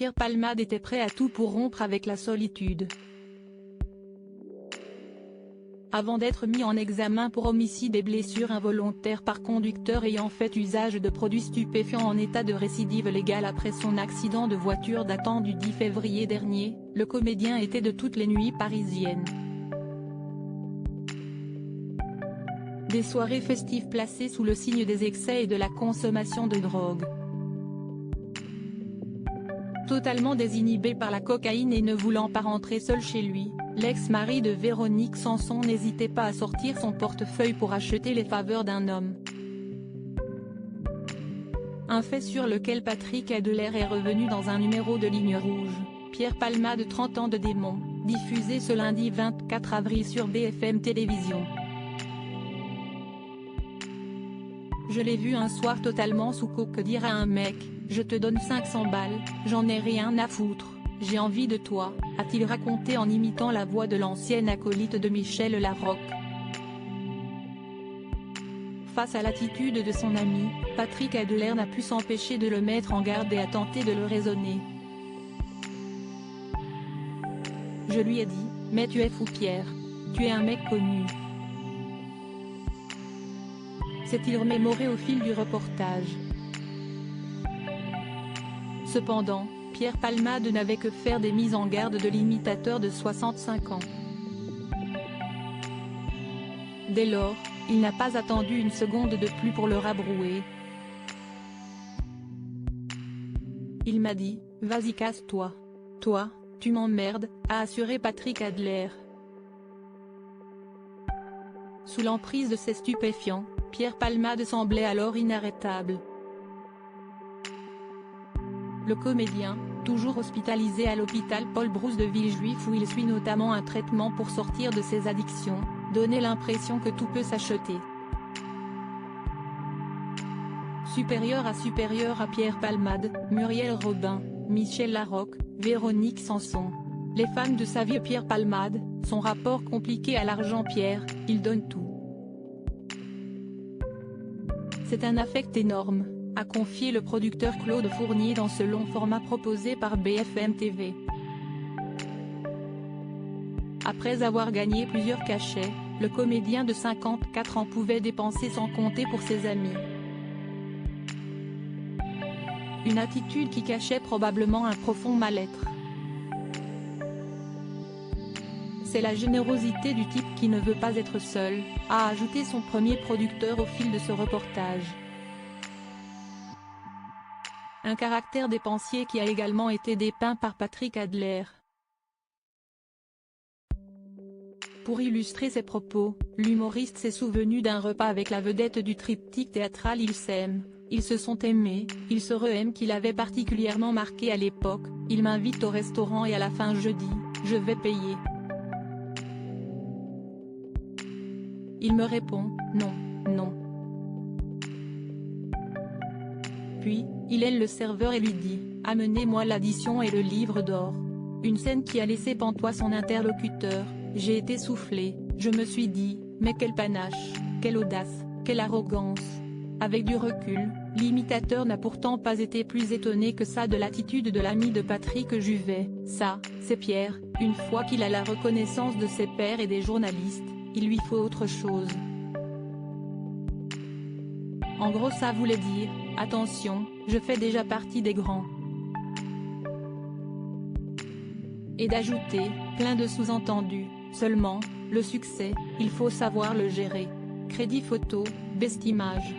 Pierre Palmade était prêt à tout pour rompre avec la solitude. Avant d'être mis en examen pour homicide et blessure involontaire par conducteur ayant fait usage de produits stupéfiants en état de récidive légale après son accident de voiture datant du 10 février dernier, le comédien était de toutes les nuits parisiennes. Des soirées festives placées sous le signe des excès et de la consommation de drogue. Totalement désinhibé par la cocaïne et ne voulant pas rentrer seul chez lui, l'ex-mari de Véronique Sanson n'hésitait pas à sortir son portefeuille pour acheter les faveurs d'un homme. Un fait sur lequel Patrick Adelert est revenu dans un numéro de Ligne Rouge, Pierre Palmade 30 ans de démon, diffusé ce lundi 24 avril sur BFM Télévision. Je l'ai vu un soir totalement sous coke dire à un mec, je te donne 500 balles, j'en ai rien à foutre, j'ai envie de toi, a-t-il raconté en imitant la voix de l'ancienne acolyte de Michel Larocque. Face à l'attitude de son ami, Patrick Adelert n'a pu s'empêcher de le mettre en garde et a tenté de le raisonner. Je lui ai dit, mais tu es fou Pierre, tu es un mec connu. S'est-il remémoré au fil du reportage. Cependant, Pierre Palmade n'avait que faire des mises en garde de l'imitateur de 65 ans. Dès lors, il n'a pas attendu une seconde de plus pour le rabrouer. Il m'a dit, vas-y casse-toi. Toi, tu m'emmerdes, a assuré Patrick Adelert. Sous l'emprise de ces stupéfiants, Pierre Palmade semblait alors inarrêtable. Le comédien, toujours hospitalisé à l'hôpital Paul Brousse de Villejuif où il suit notamment un traitement pour sortir de ses addictions, donnait l'impression que tout peut s'acheter. Supérieur à Pierre Palmade, Muriel Robin, Michel Larocque, Véronique Sanson. Les fans de sa vie Pierre Palmade, son rapport compliqué à l'argent Pierre, il donne tout. C'est un affect énorme, a confié le producteur Claude Fournier dans ce long format proposé par BFM TV. Après avoir gagné plusieurs cachets, le comédien de 54 ans pouvait dépenser sans compter pour ses amis. Une attitude qui cachait probablement un profond mal-être. C'est la générosité du type qui ne veut pas être seul, a ajouté son premier producteur au fil de ce reportage. Un caractère dépensier qui a également été dépeint par Patrick Adelert. Pour illustrer ses propos, l'humoriste s'est souvenu d'un repas avec la vedette du triptyque théâtral Ils s'aiment, ils se sont aimés, ils se re-aiment qu'il avait particulièrement marqué à l'époque, il m'invite au restaurant et à la fin je dis, je vais payer. Il me répond, non, non. Puis, il aile le serveur et lui dit, amenez-moi l'addition et le livre d'or. Une scène qui a laissé pantois son interlocuteur, j'ai été soufflé, je me suis dit, mais quel panache, quelle audace, quelle arrogance. Avec du recul, l'imitateur n'a pourtant pas été plus étonné que ça de l'attitude de l'ami de Patrick Juvet, ça, c'est Pierre, une fois qu'il a la reconnaissance de ses pairs et des journalistes, il lui faut autre chose. En gros ça voulait dire, attention, je fais déjà partie des grands. Et d'ajouter, plein de sous-entendus, seulement, le succès, il faut savoir le gérer. Crédit photo, Bestimage.